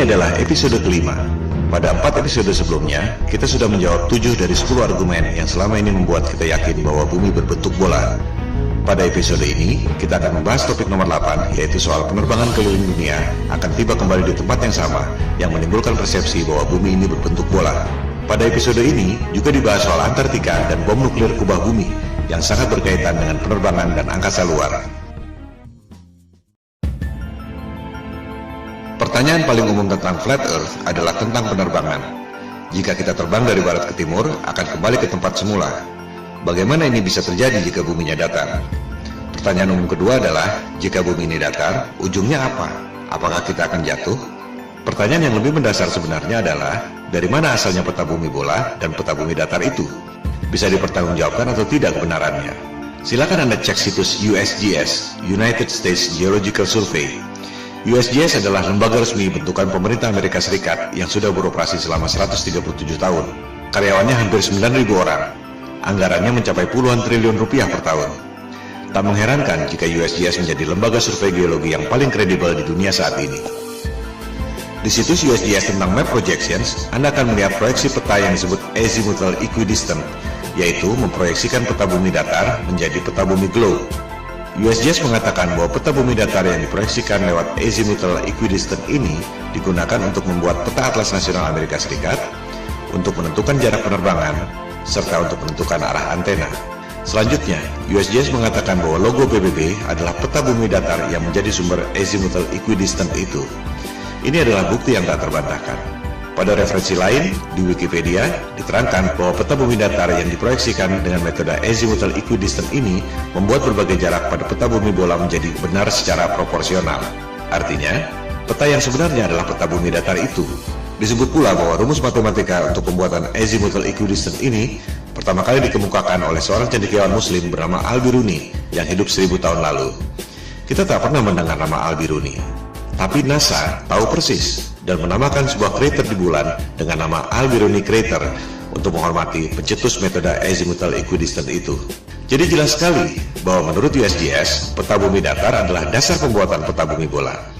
Ini adalah episode kelima. Pada 4 episode sebelumnya, kita sudah menjawab 7 dari 10 argumen yang selama ini membuat kita yakin bahwa bumi berbentuk bola. Pada episode ini, kita akan membahas topik nomor 8, yaitu soal penerbangan keliling dunia akan tiba kembali di tempat yang sama, yang menimbulkan persepsi bahwa bumi ini berbentuk bola. Pada episode ini, juga dibahas soal Antartika dan bom nuklir kubah bumi, yang sangat berkaitan dengan penerbangan dan angkasa luar. Pertanyaan paling umum tentang flat earth adalah tentang penerbangan. Jika kita terbang dari barat ke timur, akan kembali ke tempat semula. Bagaimana ini bisa terjadi jika buminya datar? Pertanyaan umum kedua adalah, jika bumi ini datar, ujungnya apa? Apakah kita akan jatuh? Pertanyaan yang lebih mendasar sebenarnya adalah, dari mana asalnya peta bumi bola dan peta bumi datar itu? Bisa dipertanggungjawabkan atau tidak kebenarannya? Silakan Anda cek situs USGS, United States Geological Survey. USGS adalah lembaga resmi bentukan pemerintah Amerika Serikat yang sudah beroperasi selama 137 tahun. Karyawannya hampir 9.000 orang. Anggarannya mencapai puluhan triliun rupiah per tahun. Tak mengherankan jika USGS menjadi lembaga survei geologi yang paling kredibel di dunia saat ini. Di situs USGS tentang map projections, Anda akan melihat proyeksi peta yang disebut azimuthal equidistant, yaitu memproyeksikan peta bumi datar menjadi peta bumi globe. USGS mengatakan bahwa peta bumi datar yang diproyeksikan lewat azimuthal equidistant ini digunakan untuk membuat peta atlas nasional Amerika Serikat, untuk menentukan jarak penerbangan, serta untuk menentukan arah antena. Selanjutnya, USGS mengatakan bahwa logo PBB adalah peta bumi datar yang menjadi sumber azimuthal equidistant itu. Ini adalah bukti yang tak terbantahkan. Pada referensi lain, di Wikipedia, diterangkan bahwa peta bumi datar yang diproyeksikan dengan metode azimuthal equidistant ini membuat berbagai jarak pada peta bumi bola menjadi benar secara proporsional. Artinya, peta yang sebenarnya adalah peta bumi datar itu. Disebut pula bahwa rumus matematika untuk pembuatan azimuthal equidistant ini pertama kali dikemukakan oleh seorang cendekiawan muslim bernama Al-Biruni yang hidup 1000 tahun lalu. Kita tak pernah mendengar nama Al-Biruni, tapi NASA tahu persis dan menamakan sebuah krater di bulan dengan nama Al-Biruni Crater untuk menghormati pencetus metode azimuthal equidistant itu. Jadi jelas sekali bahwa menurut USGS, peta bumi datar adalah dasar pembuatan peta bumi bola.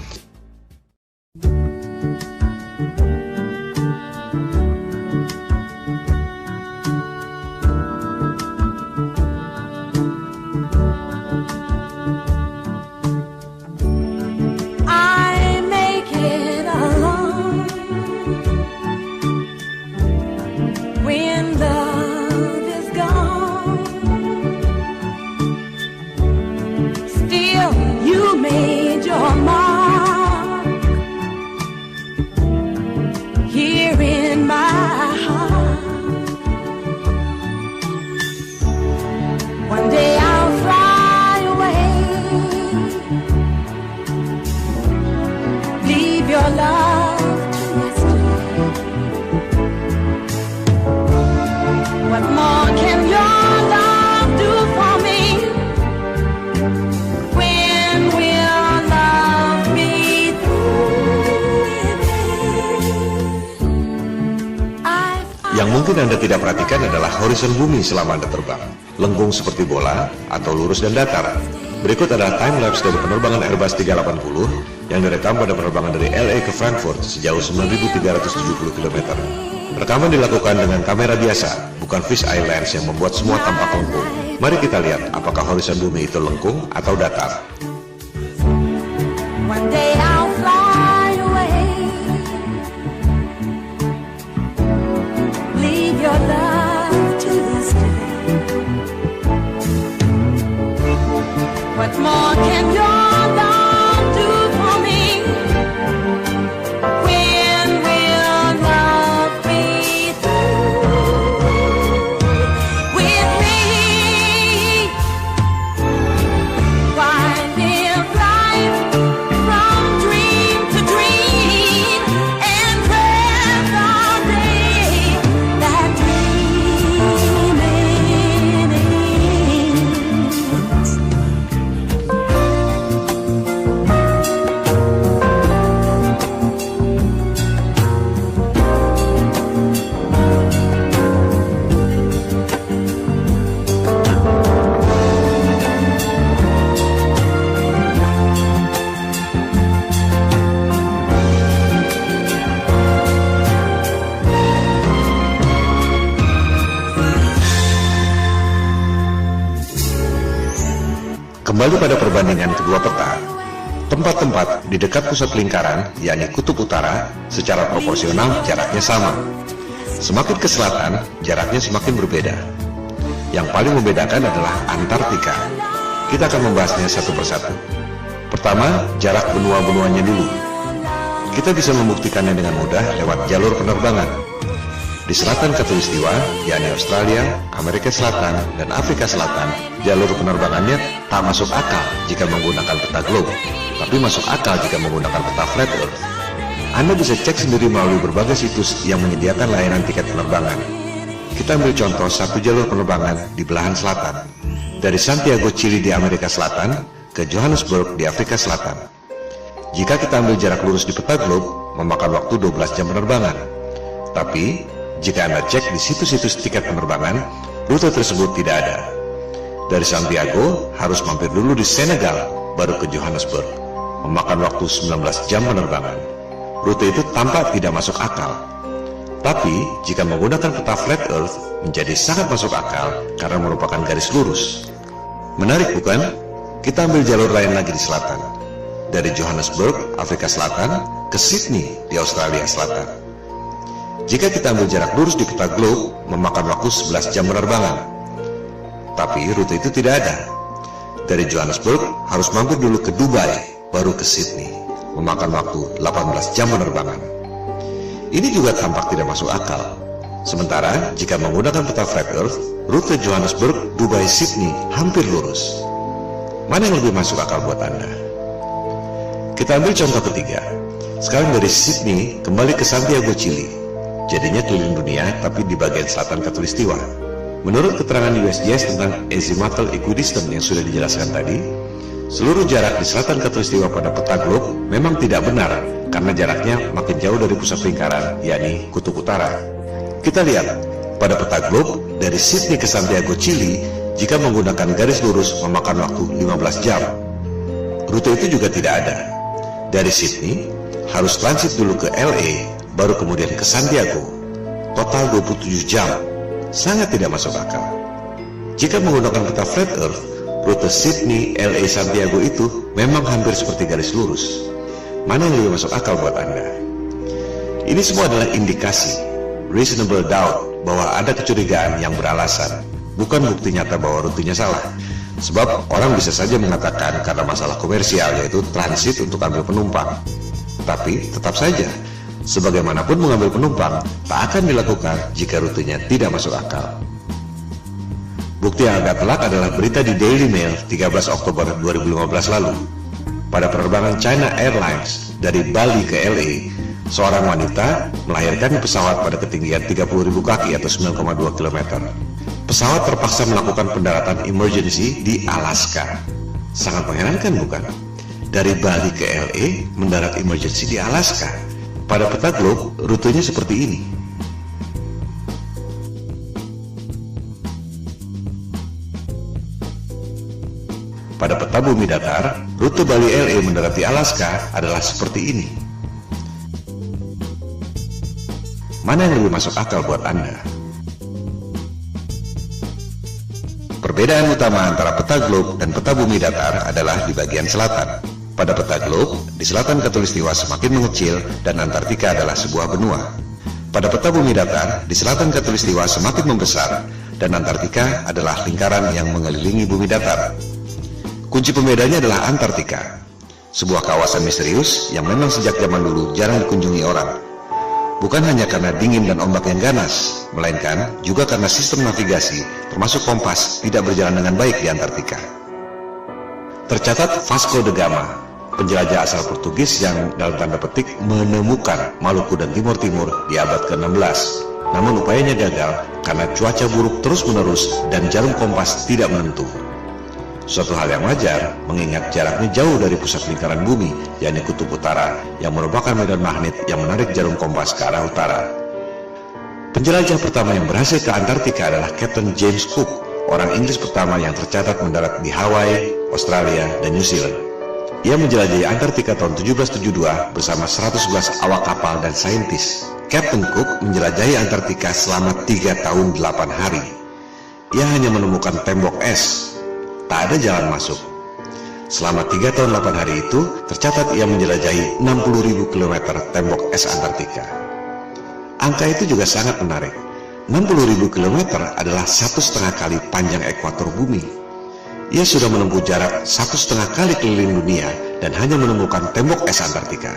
Yang mungkin Anda tidak perhatikan adalah horizon bumi selama Anda terbang. Lengkung seperti bola atau lurus dan datar. Berikut adalah time-lapse dari penerbangan Airbus 380 yang direkam pada penerbangan dari LA ke Frankfurt sejauh 9.370 km. Rekaman dilakukan dengan kamera biasa, bukan fisheye lens yang membuat semua tampak lengkung. Mari kita lihat apakah horizon bumi itu lengkung atau datar. What more can your love do for me? When will love be through with me? Why did Kembali pada perbandingan kedua peta, tempat-tempat di dekat pusat lingkaran, yakni kutub utara, secara proporsional jaraknya sama. Semakin ke selatan, jaraknya semakin berbeda. Yang paling membedakan adalah Antartika. Kita akan membahasnya satu persatu. Pertama, jarak benua-benuanya dulu. Kita bisa membuktikannya dengan mudah lewat jalur penerbangan. Di selatan Khatulistiwa, yakni Australia, Amerika Selatan, dan Afrika Selatan, jalur penerbangannya tak masuk akal jika menggunakan peta globe, tapi masuk akal jika menggunakan peta flat earth. Anda bisa cek sendiri melalui berbagai situs yang menyediakan layanan tiket penerbangan. Kita ambil contoh satu jalur penerbangan di belahan selatan, dari Santiago, Chili di Amerika Selatan, ke Johannesburg di Afrika Selatan. Jika kita ambil jarak lurus di peta globe, memakan waktu 12 jam penerbangan. Tapi, jika Anda cek di situs-situs tiket penerbangan, rute tersebut tidak ada. Dari Santiago, harus mampir dulu di Senegal, baru ke Johannesburg, memakan waktu 19 jam penerbangan. Rute itu tampak tidak masuk akal. Tapi, jika menggunakan peta flat earth, menjadi sangat masuk akal karena merupakan garis lurus. Menarik bukan? Kita ambil jalur lain lagi di selatan. Dari Johannesburg, Afrika Selatan, ke Sydney di Australia Selatan. Jika kita ambil jarak lurus di peta globe, memakan waktu 11 jam penerbangan. Tapi rute itu tidak ada. Dari Johannesburg, harus mampir dulu ke Dubai, baru ke Sydney, memakan waktu 18 jam penerbangan. Ini juga tampak tidak masuk akal. Sementara, jika menggunakan peta flat earth, rute Johannesburg, Dubai, Sydney hampir lurus. Mana yang lebih masuk akal buat Anda? Kita ambil contoh ketiga. Sekarang dari Sydney, kembali ke Santiago, Chili. Jadinya keliling dunia, tapi di bagian selatan Khatulistiwa. Menurut keterangan USGS tentang azimuthal equidistant yang sudah dijelaskan tadi, seluruh jarak di selatan Khatulistiwa pada peta globe memang tidak benar, karena jaraknya makin jauh dari pusat lingkaran, yakni kutub utara. Kita lihat, pada peta globe, dari Sydney ke Santiago, Chili, jika menggunakan garis lurus memakan waktu 15 jam. Rute itu juga tidak ada. Dari Sydney, harus transit dulu ke LA, baru kemudian ke Santiago. Total 27 jam. Sangat tidak masuk akal. Jika menggunakan peta flat earth, rute Sydney, LA, Santiago itu memang hampir seperti garis lurus. Mana yang lebih masuk akal buat Anda? Ini semua adalah indikasi, reasonable doubt, bahwa ada kecurigaan yang beralasan, bukan bukti nyata bahwa rutenya salah. Sebab orang bisa saja mengatakan karena masalah komersial, yaitu transit untuk ambil penumpang. Tapi tetap saja, sebagaimanapun mengambil penumpang, tak akan dilakukan jika rutenya tidak masuk akal. Bukti yang agak telak adalah berita di Daily Mail 13 Oktober 2015 lalu. Pada penerbangan China Airlines dari Bali ke LA, seorang wanita melahirkan di pesawat pada ketinggian 30.000 kaki atau 9,2 km. Pesawat terpaksa melakukan pendaratan emergency di Alaska. Sangat mengherankan bukan? Dari Bali ke LA mendarat emergency di Alaska. Pada peta globe, rutenya seperti ini. Pada peta bumi datar, rute Bali LA mendarat di Alaska adalah seperti ini. Mana yang lebih masuk akal buat Anda? Perbedaan utama antara peta globe dan peta bumi datar adalah di bagian selatan. Pada peta globe, di selatan Khatulistiwa semakin mengecil dan Antartika adalah sebuah benua. Pada peta bumi datar, di selatan Khatulistiwa semakin membesar dan Antartika adalah lingkaran yang mengelilingi bumi datar. Kunci pembedanya adalah Antartika, sebuah kawasan misterius yang memang sejak zaman dulu jarang dikunjungi orang. Bukan hanya karena dingin dan ombak yang ganas, melainkan juga karena sistem navigasi, termasuk kompas, tidak berjalan dengan baik di Antartika. Tercatat Vasco da Gama, penjelajah asal Portugis yang dalam tanda petik menemukan Maluku dan Timur Timur di abad ke-16. Namun upayanya gagal karena cuaca buruk terus-menerus dan jarum kompas tidak menentu. Suatu hal yang wajar mengingat jaraknya jauh dari pusat lingkaran bumi, yakni kutub utara, yang merupakan medan magnet yang menarik jarum kompas ke arah utara. Penjelajah pertama yang berhasil ke Antartika adalah Captain James Cook, orang Inggris pertama yang tercatat mendarat di Hawaii, Australia, dan New Zealand. Ia menjelajahi Antartika tahun 1772 bersama 111 awak kapal dan saintis. Captain Cook menjelajahi Antartika selama 3 tahun 8 hari. Ia hanya menemukan tembok es, tak ada jalan masuk. Selama 3 tahun 8 hari itu, tercatat ia menjelajahi 60.000 km tembok es Antartika. Angka itu juga sangat menarik. 60.000 km adalah 1,5 kali panjang ekuator bumi. Ia sudah menempuh jarak 1,5 kali keliling dunia dan hanya menemukan tembok es Antartika.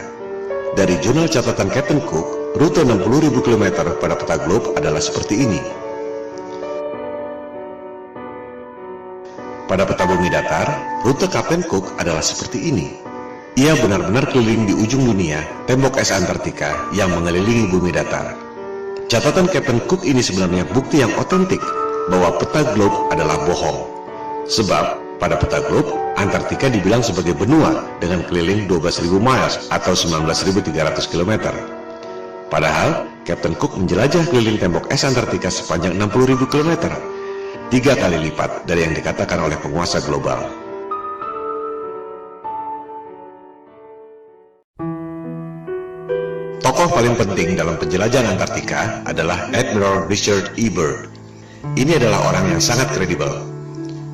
Dari jurnal catatan Captain Cook, rute 60.000 km pada peta globe adalah seperti ini. Pada peta bumi datar, rute Kapten Cook adalah seperti ini. Ia benar-benar keliling di ujung dunia, tembok es Antartika yang mengelilingi bumi datar. Catatan Kapten Cook ini sebenarnya bukti yang otentik bahwa peta globe adalah bohong. Sebab, pada peta globe, Antartika dibilang sebagai benua dengan keliling 12.000 miles atau 19.300 km. Padahal, Kapten Cook menjelajah keliling tembok es Antartika sepanjang 60.000 km. 3 kali lipat dari yang dikatakan oleh penguasa global. Tokoh paling penting dalam penjelajahan Antartika adalah Admiral Richard E. Byrd. Ini adalah orang yang sangat kredibel.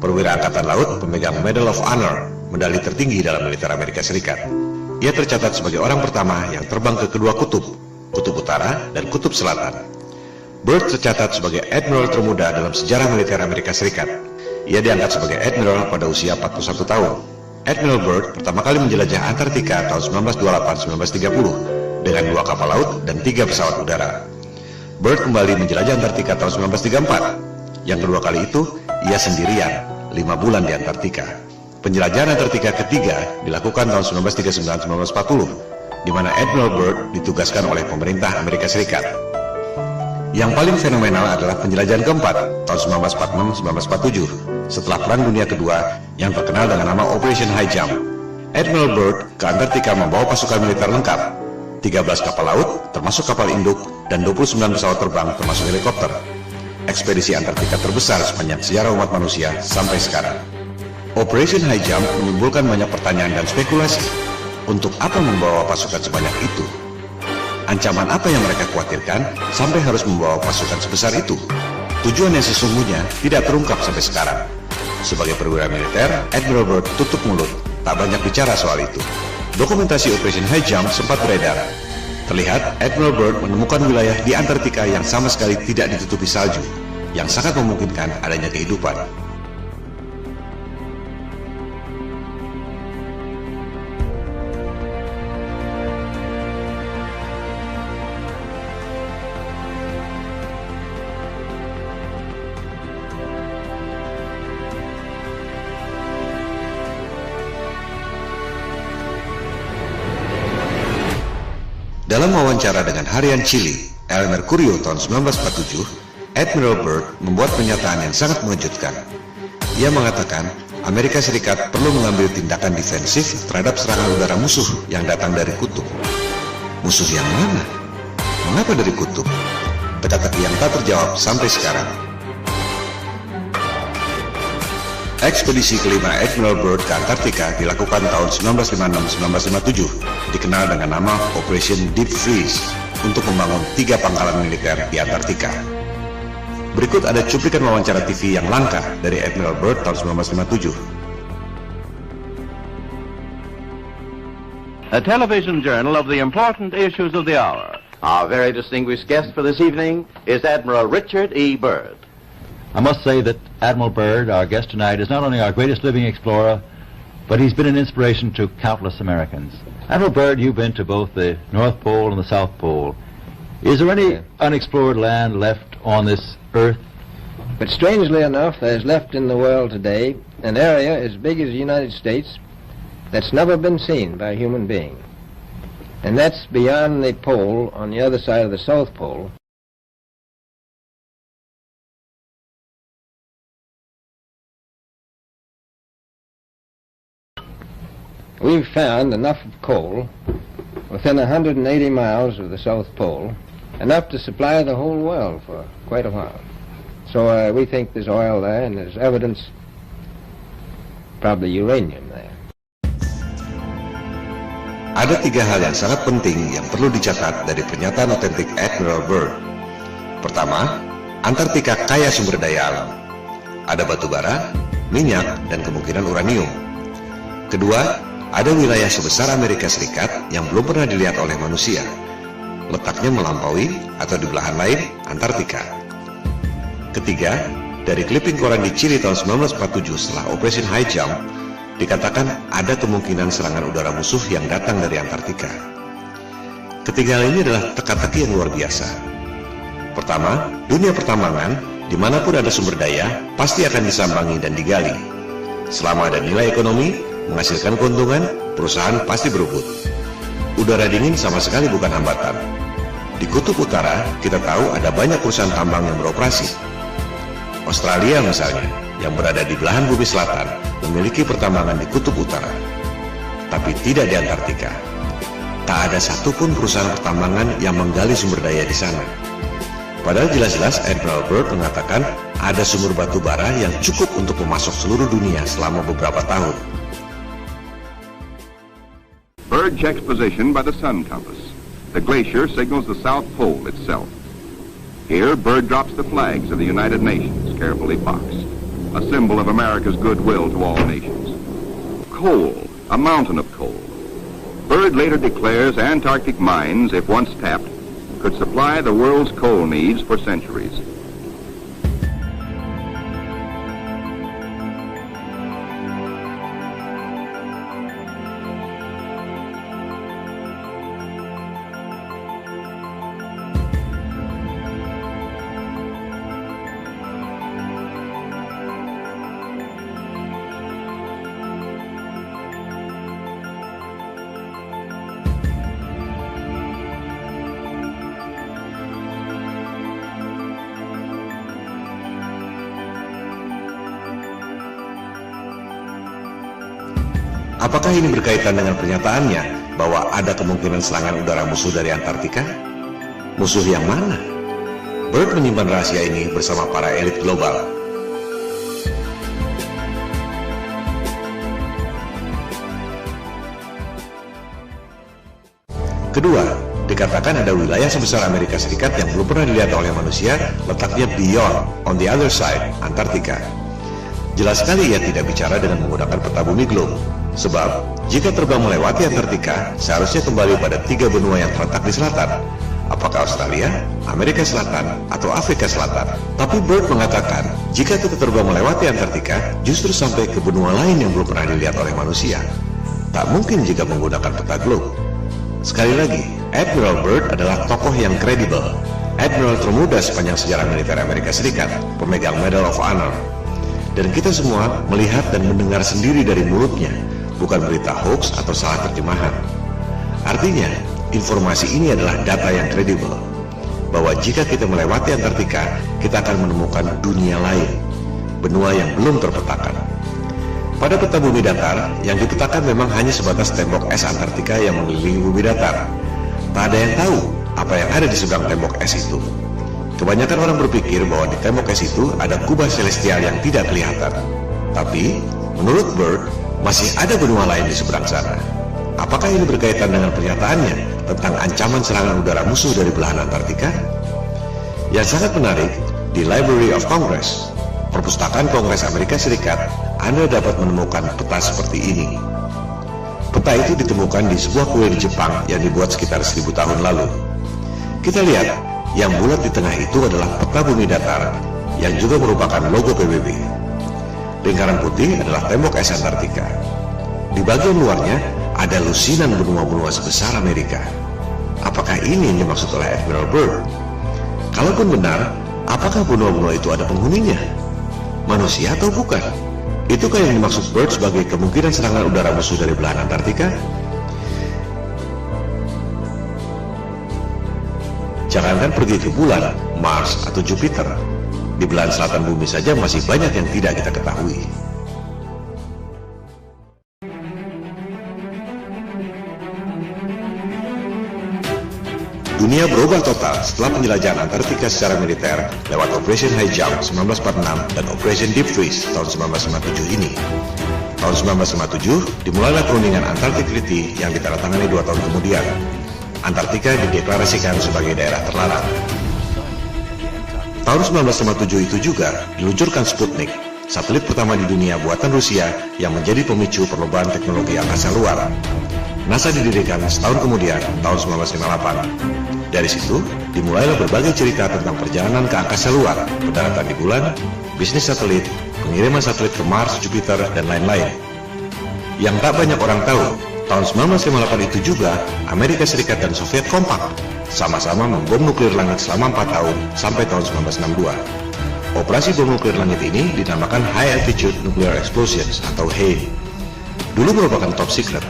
Perwira Angkatan Laut pemegang Medal of Honor, medali tertinggi dalam militer Amerika Serikat. Ia tercatat sebagai orang pertama yang terbang ke kedua kutub, kutub utara dan kutub selatan. Byrd tercatat sebagai admiral termuda dalam sejarah militer Amerika Serikat. Ia diangkat sebagai admiral pada usia 41 tahun. Admiral Byrd pertama kali menjelajah Antartika tahun 1928-1930 dengan 2 kapal laut dan 3 pesawat udara. Byrd kembali menjelajah Antartika tahun 1934. Yang kedua kali itu, ia sendirian, 5 bulan di Antartika. Penjelajahan Antartika ketiga dilakukan tahun 1939-1940, di mana Admiral Byrd ditugaskan oleh pemerintah Amerika Serikat. Yang paling fenomenal adalah penjelajahan keempat tahun 1946-1947 setelah Perang Dunia Kedua yang terkenal dengan nama Operation High Jump. Admiral Byrd ke Antartika membawa pasukan militer lengkap, 13 kapal laut termasuk kapal induk dan 29 pesawat terbang termasuk helikopter. Ekspedisi Antartika terbesar sepanjang sejarah umat manusia sampai sekarang. Operation High Jump menimbulkan banyak pertanyaan dan spekulasi. Untuk apa membawa pasukan sebanyak itu? Ancaman apa yang mereka khawatirkan sampai harus membawa pasukan sebesar itu? Tujuan yang sesungguhnya tidak terungkap sampai sekarang. Sebagai perwira militer, Admiral Byrd tutup mulut, tak banyak bicara soal itu. Dokumentasi Operation High Jump sempat beredar. Terlihat Admiral Byrd menemukan wilayah di Antartika yang sama sekali tidak ditutupi salju, yang sangat memungkinkan adanya kehidupan. Dalam wawancara dengan harian Chile, El Mercurio tahun 1947, Admiral Byrd membuat pernyataan yang sangat mengejutkan. Ia mengatakan, Amerika Serikat perlu mengambil tindakan defensif terhadap serangan udara musuh yang datang dari kutub. Musuh yang mana? Mengapa dari kutub? Teka-teki yang tak terjawab sampai sekarang. Ekspedisi kelima Admiral Byrd ke Antartika dilakukan tahun 1956-1957, dikenal dengan nama Operation Deep Freeze, untuk membangun 3 pangkalan militer di Antartika. Berikut ada cuplikan wawancara TV yang langka dari Admiral Byrd tahun 1957. A television journal of the important issues of the hour. Our very distinguished guest for this evening is Admiral Richard E. Byrd. I must say that Admiral Byrd, our guest tonight, is not only our greatest living explorer, but he's been an inspiration to countless Americans. Admiral Byrd, you've been to both the North Pole and the South Pole. Is there any unexplored land left on this Earth? But strangely enough, there's left in the world today an area as big as the United States that's never been seen by a human being. And that's beyond the pole on the other side of the South Pole. We've found enough of coal within 180 miles of the South Pole, enough to supply the whole world for quite a while. So we think there's oil there, and there's evidence, probably uranium there. Ada 3 hal yang sangat penting yang perlu dicatat dari pernyataan otentik Admiral Byrd. Pertama, Antartika kaya sumber daya alam. Ada batu bara, minyak, dan kemungkinan uranium. Kedua, ada wilayah sebesar Amerika Serikat yang belum pernah dilihat oleh manusia. Letaknya melampaui atau di belahan lain Antartika. Ketiga, dari clipping koran di Chili tahun 1947 setelah Operation High Jump, dikatakan ada kemungkinan serangan udara musuh yang datang dari Antartika. Ketiga hal ini adalah teka-teki yang luar biasa. Pertama, dunia pertambangan, dimanapun ada sumber daya, pasti akan disambangi dan digali. Selama ada nilai ekonomi, menghasilkan keuntungan, perusahaan pasti berebut. Udara dingin sama sekali bukan hambatan. Di Kutub Utara, kita tahu ada banyak perusahaan tambang yang beroperasi. Australia misalnya, yang berada di belahan bumi selatan, memiliki pertambangan di Kutub Utara, tapi tidak di Antartika. Tak ada satupun perusahaan pertambangan yang menggali sumber daya di sana. Padahal jelas-jelas Admiral Byrd mengatakan ada sumber batu bara yang cukup untuk memasok seluruh dunia selama beberapa tahun. Byrd checks position by the sun compass. The glacier signals the South Pole itself. Here, Byrd drops the flags of the United Nations, carefully boxed, a symbol of America's goodwill to all nations. Coal, a mountain of coal. Byrd later declares Antarctic mines, if once tapped, could supply the world's coal needs for centuries. Apakah ini berkaitan dengan pernyataannya bahwa ada kemungkinan serangan udara musuh dari Antartika? Musuh yang mana? Byrd menyimpan rahasia ini bersama para elit global. Kedua, dikatakan ada wilayah sebesar Amerika Serikat yang belum pernah dilihat oleh manusia, letaknya beyond, on the other side, Antartika. Jelas sekali ia tidak bicara dengan menggunakan peta bumi globe. Sebab, jika terbang melewati Antartika, seharusnya kembali pada 3 benua yang terletak di selatan. Apakah Australia, Amerika Selatan, atau Afrika Selatan? Tapi Byrd mengatakan, jika kita terbang melewati Antartika, justru sampai ke benua lain yang belum pernah dilihat oleh manusia. Tak mungkin jika menggunakan peta globe. Sekali lagi, Admiral Byrd adalah tokoh yang kredibel. Admiral termuda sepanjang sejarah militer Amerika Serikat, pemegang Medal of Honor. Dan kita semua melihat dan mendengar sendiri dari mulutnya, bukan berita hoax atau salah terjemahan. Artinya, informasi ini adalah data yang kredibel, bahwa jika kita melewati Antartika, kita akan menemukan dunia lain, benua yang belum terpetakan. Pada peta bumi datar, yang dipetakan memang hanya sebatas tembok es Antartika yang mengelilingi bumi datar. Tak ada yang tahu apa yang ada di seberang tembok es itu. Kebanyakan orang berpikir bahwa di tembok es itu ada kubah celestial yang tidak kelihatan. Tapi, menurut Byrd, masih ada benua lain di seberang sana. Apakah ini berkaitan dengan pernyataannya tentang ancaman serangan udara musuh dari belahan Antartika? Yang sangat menarik, di Library of Congress, Perpustakaan Kongres Amerika Serikat, Anda dapat menemukan peta seperti ini. Peta itu ditemukan di sebuah kuil di Jepang yang dibuat sekitar 1000 tahun lalu. Kita lihat, yang bulat di tengah itu adalah peta bumi datar, yang juga merupakan logo PBB. Lingkaran putih adalah tembok es Antartika. Di bagian luarnya ada lusinan benua-benua sebesar Amerika. Apakah ini yang dimaksud oleh Admiral Byrd? Kalaupun benar, apakah benua-benua itu ada penghuninya? Manusia atau bukan? Itukah yang dimaksud Byrd sebagai kemungkinan serangan udara musuh dari belahan Antartika? Jangankan pergi ke bulan, Mars, atau Jupiter. Di belahan selatan bumi saja masih banyak yang tidak kita ketahui. Dunia berubah total setelah penjelajahan Antartika secara militer lewat Operation High Jump 1946 dan Operation Deep Freeze tahun 1957 ini. Tahun 1957 dimulailah perundingan Antarctic Treaty yang ditandatangani 2 tahun kemudian. Antartika dideklarasikan sebagai daerah terlarang. Tahun 1957 itu juga diluncurkan Sputnik, satelit pertama di dunia buatan Rusia yang menjadi pemicu perlombaan teknologi angkasa luar. NASA didirikan setahun kemudian, tahun 1958. Dari situ, dimulailah berbagai cerita tentang perjalanan ke angkasa luar, pendaratan di bulan, bisnis satelit, pengiriman satelit ke Mars, Jupiter, dan lain-lain. Yang tak banyak orang tahu, tahun 1958 itu juga, Amerika Serikat dan Soviet kompak, sama-sama membom nuklir langit selama 4 tahun, sampai tahun 1962. Operasi bom nuklir langit ini dinamakan High Altitude Nuclear Explosions atau HANE. Dulu merupakan top secret.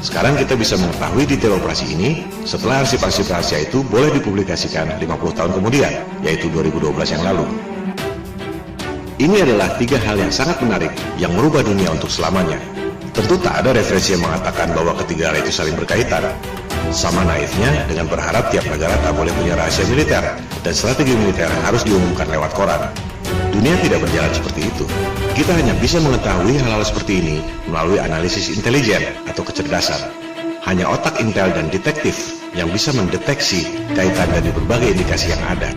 Sekarang kita bisa mengetahui detail operasi ini setelah arsip-arsip rahasia itu boleh dipublikasikan 50 tahun kemudian, yaitu 2012 yang lalu. Ini adalah 3 hal yang sangat menarik yang merubah dunia untuk selamanya. Tentu tak ada referensi yang mengatakan bahwa ketiga hal itu saling berkaitan. Sama naifnya dengan berharap tiap negara tak boleh punya rahasia militer dan strategi militer harus diumumkan lewat koran. Dunia tidak berjalan seperti itu. Kita hanya bisa mengetahui hal-hal seperti ini melalui analisis intelijen atau kecerdasan. Hanya otak intel dan detektif yang bisa mendeteksi kaitan dari berbagai indikasi yang ada.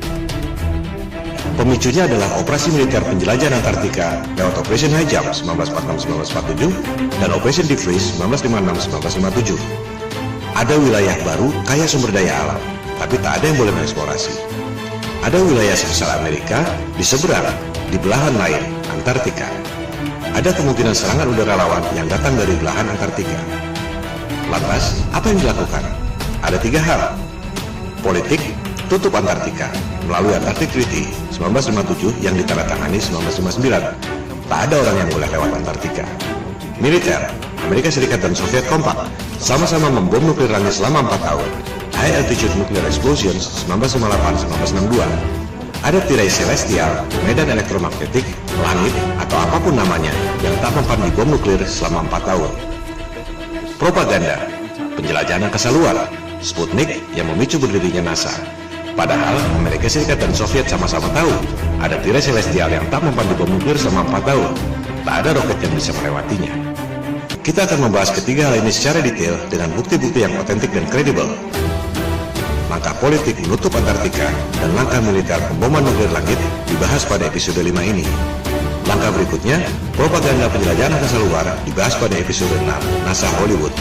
Pemicunya adalah operasi militer penjelajahan Antartika lewat Operation High Jump 1946-1947 dan Operation Deep Freeze 1956-1957. Ada wilayah baru kaya sumber daya alam, tapi tak ada yang boleh mengeksplorasi. Ada wilayah sebesar Amerika di seberang, di belahan lain, Antartika. Ada kemungkinan serangan udara lawan yang datang dari belahan Antartika. Lantas, apa yang dilakukan? Ada 3 hal. Politik, tutup Antartika melalui Antarctic Treaty 1957 yang ditandatangani 1959. Tak ada orang yang boleh lewat Antartika. Militer, Amerika Serikat dan Soviet kompak, sama-sama membom nuklir langit selama 4 tahun. High Altitude Nuclear Explosions 1958-1962. Ada tirai celestial, medan elektromagnetik, langit, atau apapun namanya yang tak mempan di bom nuklir selama 4 tahun. Propaganda, penjelajahan angkasa luar, Sputnik yang memicu berdirinya NASA. Padahal Amerika Serikat dan Soviet sama-sama tahu ada tirai celestial yang tak mempan di bom nuklir selama 4 tahun. Tak ada roket yang bisa melewatinya. Kita akan membahas ketiga hal ini secara detail dengan bukti-bukti yang otentik dan kredibel. Langkah politik menutup Antartika dan langkah militer pemboman nuklir langit dibahas pada episode 5 ini. Langkah berikutnya, propaganda penjelajahan angkasa luar dibahas pada episode 6, NASA Hollywood.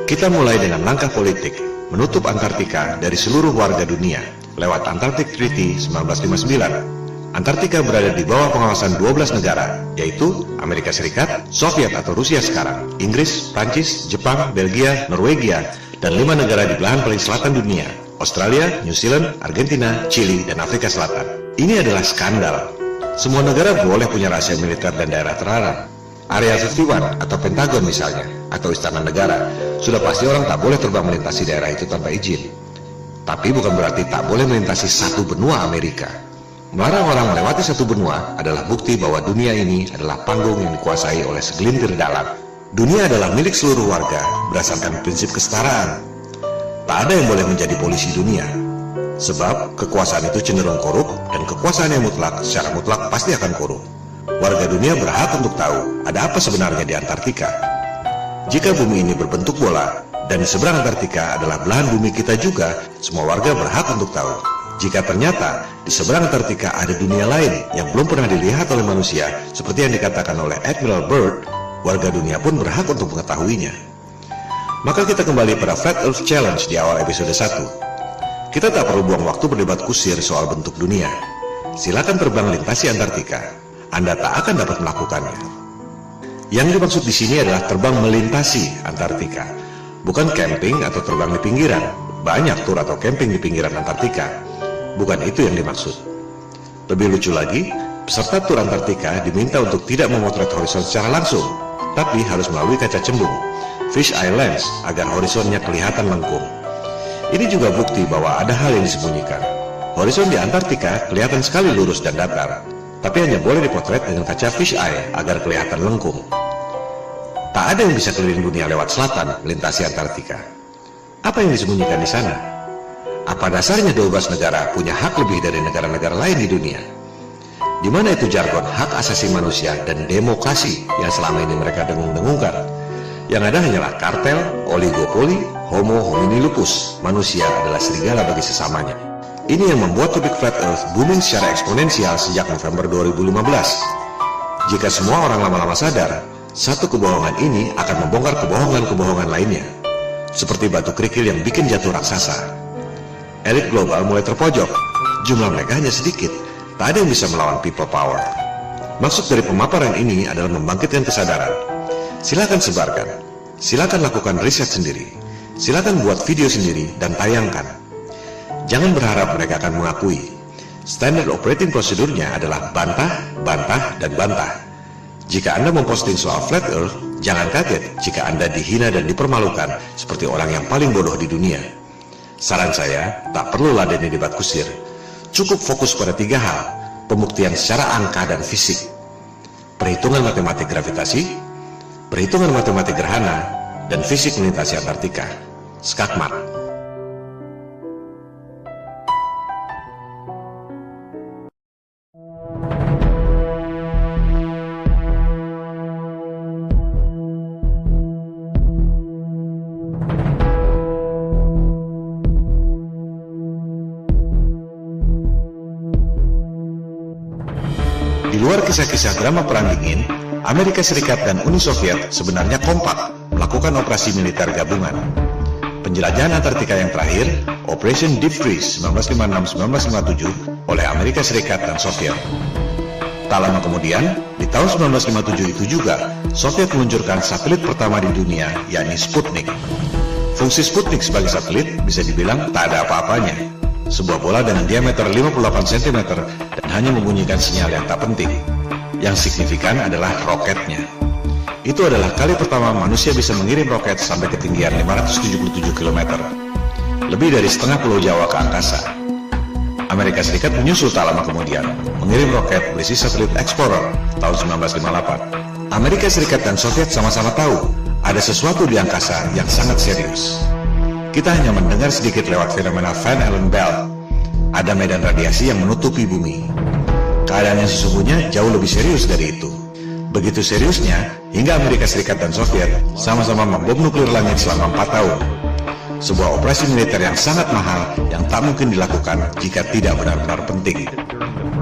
Kita mulai dengan langkah politik, menutup Antartika dari seluruh warga dunia lewat Antarctic Treaty 1959. Antartika berada di bawah pengawasan 12 negara, yaitu Amerika Serikat, Soviet atau Rusia sekarang, Inggris, Prancis, Jepang, Belgia, Norwegia, dan 5 negara di belahan paling selatan dunia, Australia, New Zealand, Argentina, Chili, dan Afrika Selatan. Ini adalah skandal. Semua negara boleh punya rahasia militer dan daerah terlarang. Area 51 atau Pentagon misalnya, atau Istana Negara, sudah pasti orang tak boleh terbang melintasi daerah itu tanpa izin. Tapi bukan berarti tak boleh melintasi satu benua Amerika. Melarang orang melewati satu benua adalah bukti bahwa dunia ini adalah panggung yang dikuasai oleh segelintir dalang. Dunia adalah milik seluruh warga berdasarkan prinsip kesetaraan. Tak ada yang boleh menjadi polisi dunia. Sebab kekuasaan itu cenderung korup dan kekuasaan yang mutlak secara mutlak pasti akan korup. Warga dunia berhak untuk tahu ada apa sebenarnya di Antartika. Jika bumi ini berbentuk bola dan di seberang Antartika adalah belahan bumi kita juga, semua warga berhak untuk tahu. Jika ternyata di seberang Antartika ada dunia lain yang belum pernah dilihat oleh manusia, seperti yang dikatakan oleh Admiral Byrd, warga dunia pun berhak untuk mengetahuinya. Maka kita kembali pada Flat Earth Challenge di awal episode 1. Kita tak perlu buang waktu berdebat kusir soal bentuk dunia. Silakan terbang lintasi Antartika. Anda tak akan dapat melakukannya. Yang dimaksud di sini adalah terbang melintasi Antartika, bukan camping atau terbang di pinggiran. Banyak tur atau camping di pinggiran Antartika. Bukan itu yang dimaksud. Lebih lucu lagi, peserta tur Antartika diminta untuk tidak memotret horizon secara langsung, tapi harus melalui kaca cembung, fish eye lens, agar horizonnya kelihatan lengkung. Ini juga bukti bahwa ada hal yang disembunyikan. Horizon di Antartika kelihatan sekali lurus dan datar, tapi hanya boleh dipotret dengan kaca fish eye agar kelihatan lengkung. Tak ada yang bisa keliling dunia lewat selatan melintasi Antartika. Apa yang disembunyikan di sana? Apa dasarnya 12 negara punya hak lebih dari negara-negara lain di dunia? Di mana itu jargon hak asasi manusia dan demokrasi yang selama ini mereka dengung-dengungkan? Yang ada hanyalah kartel, oligopoli, homo homini lupus. Manusia adalah serigala bagi sesamanya. Ini yang membuat topik Flat Earth booming secara eksponensial sejak November 2015. Jika semua orang lama-lama sadar, satu kebohongan ini akan membongkar kebohongan-kebohongan lainnya. Seperti batu kerikil yang bikin jatuh raksasa. Elit global mulai terpojok. Jumlah mereka hanya sedikit. Tak ada yang bisa melawan people power. Maksud dari pemaparan ini adalah membangkitkan kesadaran. Silakan sebarkan. Silakan lakukan riset sendiri. Silakan buat video sendiri dan tayangkan. Jangan berharap mereka akan mengakui. Standard operating prosedurnya adalah bantah, bantah, dan bantah. Jika Anda memposting soal Flat Earth, jangan kaget jika Anda dihina dan dipermalukan seperti orang yang paling bodoh di dunia. Saran saya, tak perlu ladeni debat kusir. Cukup fokus pada 3 hal, pembuktian secara angka dan fisik. Perhitungan matematik gravitasi, perhitungan matematik gerhana, dan fisik melintasi Antartika. Skakmat. Di luar kisah-kisah drama Perang Dingin, Amerika Serikat dan Uni Soviet sebenarnya kompak melakukan operasi militer gabungan. Penjelajahan Antartika yang terakhir, Operation Deep Freeze 1956-1957 oleh Amerika Serikat dan Soviet. Tak lama kemudian, di tahun 1957 itu juga, Soviet meluncurkan satelit pertama di dunia, yakni Sputnik. Fungsi Sputnik sebagai satelit bisa dibilang tak ada apa-apanya. Sebuah bola dengan diameter 58 cm dan hanya membunyikan sinyal yang tak penting. Yang signifikan adalah roketnya. Itu adalah kali pertama manusia bisa mengirim roket sampai ketinggian 577 km. Lebih dari setengah pulau Jawa ke angkasa. Amerika Serikat menyusul tak lama kemudian, mengirim roket berisi satelit Explorer tahun 1958. Amerika Serikat dan Soviet sama-sama tahu ada sesuatu di angkasa yang sangat serius. Kita hanya mendengar sedikit lewat fenomena Van Allen belt. Ada medan radiasi yang menutupi bumi. Keadaan yang sesungguhnya jauh lebih serius dari itu. Begitu seriusnya, hingga Amerika Serikat dan Soviet sama-sama membom nuklir langit selama 4 tahun. Sebuah operasi militer yang sangat mahal yang tak mungkin dilakukan jika tidak benar-benar penting.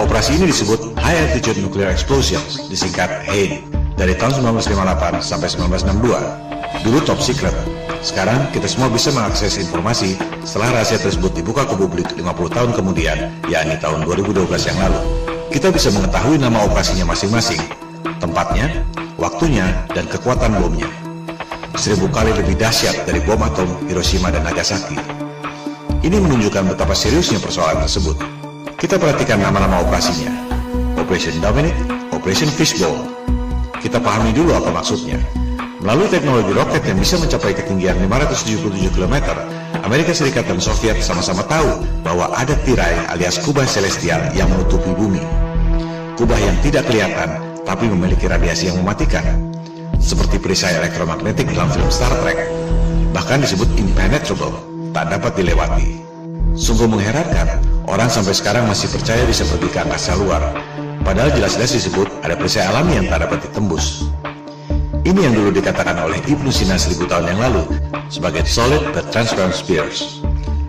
Operasi ini disebut High Altitude Nuclear Explosions, disingkat HANE, dari tahun 1958 sampai 1962. Dulu top secret. Sekarang kita semua bisa mengakses informasi setelah rahasia tersebut dibuka ke publik 50 tahun kemudian, yakni tahun 2012 yang lalu. Kita bisa mengetahui nama operasinya masing-masing, tempatnya, waktunya, dan kekuatan bomnya. 1000 kali lebih dahsyat dari bom atom Hiroshima dan Nagasaki. Ini menunjukkan betapa seriusnya persoalan tersebut. Kita perhatikan nama-nama operasinya. Operation Dominic, Operation Fishbowl. Kita pahami dulu apa maksudnya. Melalui teknologi roket yang bisa mencapai ketinggian 577 km, Amerika Serikat dan Soviet sama-sama tahu bahwa ada tirai alias kubah celestial yang menutupi bumi. Kubah yang tidak kelihatan, tapi memiliki radiasi yang mematikan. Seperti perisai elektromagnetik dalam film Star Trek. Bahkan disebut impenetrable, tak dapat dilewati. Sungguh mengherankan, orang sampai sekarang masih percaya bisa pergi ke angkasa luar. Padahal jelas-jelas disebut ada perisai alami yang tak dapat ditembus. Ini yang dulu dikatakan oleh Ibnu Sina 1000 tahun yang lalu sebagai solid but transparent spheres,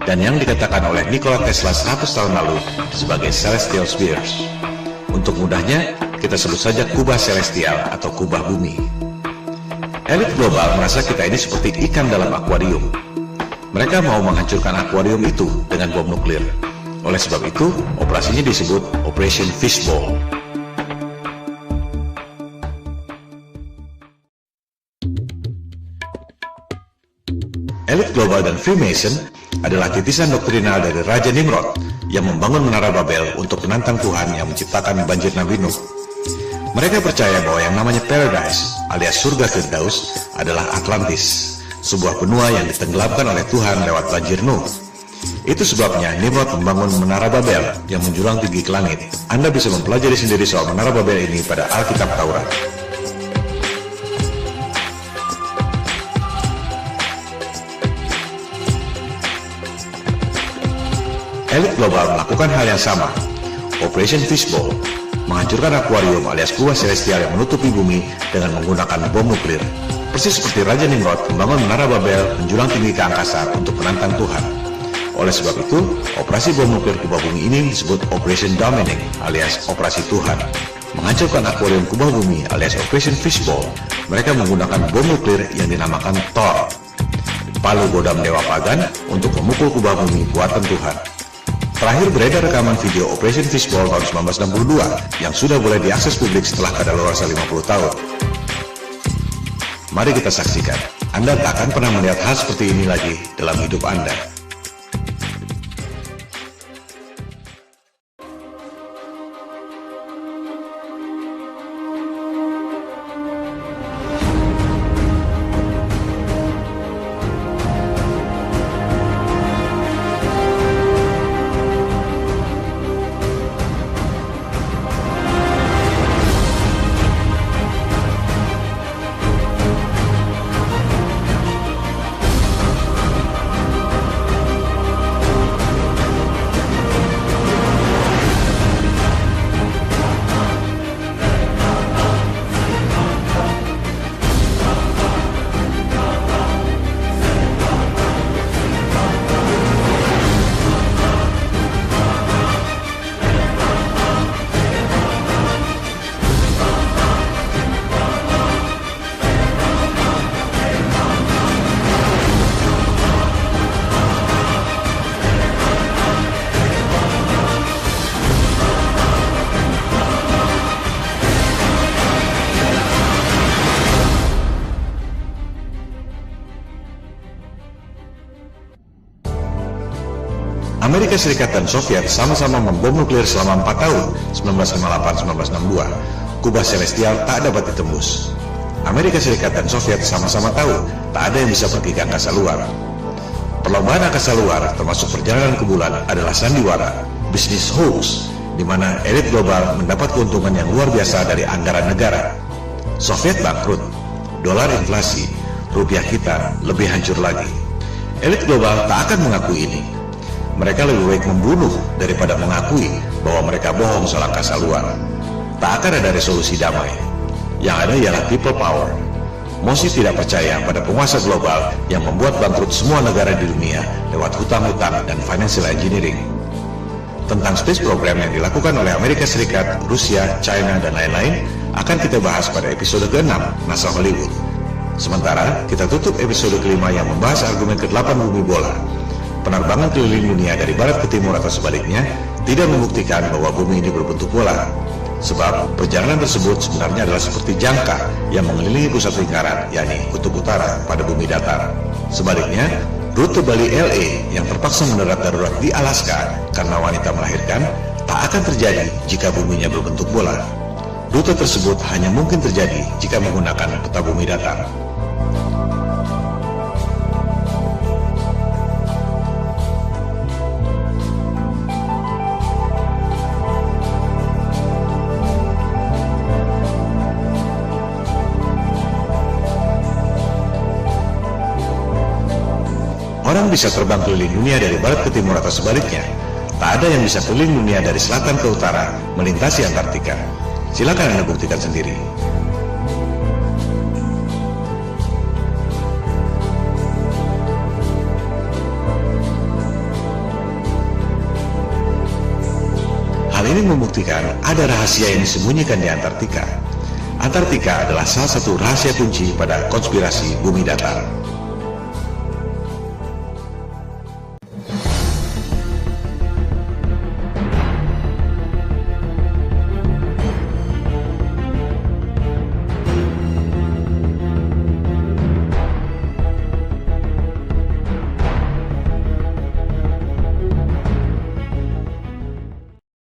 dan yang dikatakan oleh Nikola Tesla 100 tahun lalu sebagai celestial spheres. Untuk mudahnya, kita sebut saja kubah celestial atau kubah bumi. Elit global merasa kita ini seperti ikan dalam akuarium. Mereka mau menghancurkan akuarium itu dengan bom nuklir. Oleh sebab itu, operasinya disebut Operation Fishbowl. Elit global dan Freemason adalah titisan doktrinal dari Raja Nimrod yang membangun Menara Babel untuk menantang Tuhan yang menciptakan banjir Nabi Nuh. Mereka percaya bahwa yang namanya Paradise alias surga Firdaus adalah Atlantis, sebuah benua yang ditenggelamkan oleh Tuhan lewat banjir Nuh. Itu sebabnya Nimrod membangun Menara Babel yang menjulang tinggi ke langit. Anda bisa mempelajari sendiri soal Menara Babel ini pada Alkitab Taurat. Elit global melakukan hal yang sama, Operation Fishbowl, menghancurkan akuarium alias kubah celestial yang menutupi bumi dengan menggunakan bom nuklir. Persis seperti Raja Nimrod membangun menara Babel menjulang tinggi ke angkasa untuk menantang Tuhan. Oleh sebab itu, operasi bom nuklir kubah bumi ini disebut Operation Dominic alias Operasi Tuhan. Menghancurkan akuarium kubah bumi alias Operation Fishbowl, mereka menggunakan bom nuklir yang dinamakan Thor, palu godam dewa pagan, untuk memukul kubah bumi buatan Tuhan. Terakhir beredar rekaman video Operation Fishbowl tahun 1962 yang sudah boleh diakses publik setelah kadaluarsa 50 tahun. Mari kita saksikan. Anda tak akan pernah melihat hal seperti ini lagi dalam hidup Anda. Amerika Serikat dan Soviet sama-sama membom nuklir selama 4 tahun, 1958-1962. Kubah celestial tak dapat ditembus. Amerika Serikat dan Soviet sama-sama tahu tak ada yang bisa pergi ke angkasa luar. Perlombaan angkasa luar, termasuk perjalanan ke bulan, adalah sandiwara, bisnis hoax, di mana elit global mendapat keuntungan yang luar biasa dari anggaran negara. Soviet bangkrut, dolar inflasi, rupiah kita lebih hancur lagi. Elit global tak akan mengakui ini. Mereka lebih baik membunuh daripada mengakui bahwa mereka bohong soal angkasa luar. Tak akan ada resolusi damai. Yang ada ialah people power. Mosi tidak percaya pada penguasa global yang membuat bangkrut semua negara di dunia lewat hutang-hutang dan financial engineering. Tentang space program yang dilakukan oleh Amerika Serikat, Rusia, China, dan lain-lain akan kita bahas pada episode ke-6 NASA Hollywood. Sementara kita tutup episode ke-5 yang membahas argumen ke-8 bumi bola. Penerbangan keliling dunia dari barat ke timur atau sebaliknya tidak membuktikan bahwa bumi ini berbentuk bola. Sebab perjalanan tersebut sebenarnya adalah seperti jangka yang mengelilingi pusat lingkaran, yakni kutub utara pada bumi datar. Sebaliknya, rute Bali LA yang terpaksa mendarat darurat di Alaska karena wanita melahirkan tak akan terjadi jika buminya berbentuk bola. Rute tersebut hanya mungkin terjadi jika menggunakan peta bumi datar. Orang bisa terbang keliling dunia dari barat ke timur atau sebaliknya. Tak ada yang bisa keliling dunia dari selatan ke utara, melintasi Antartika. Silakan Anda buktikan sendiri. Hal ini membuktikan ada rahasia yang disembunyikan di Antartika. Antartika adalah salah satu rahasia kunci pada konspirasi bumi datar.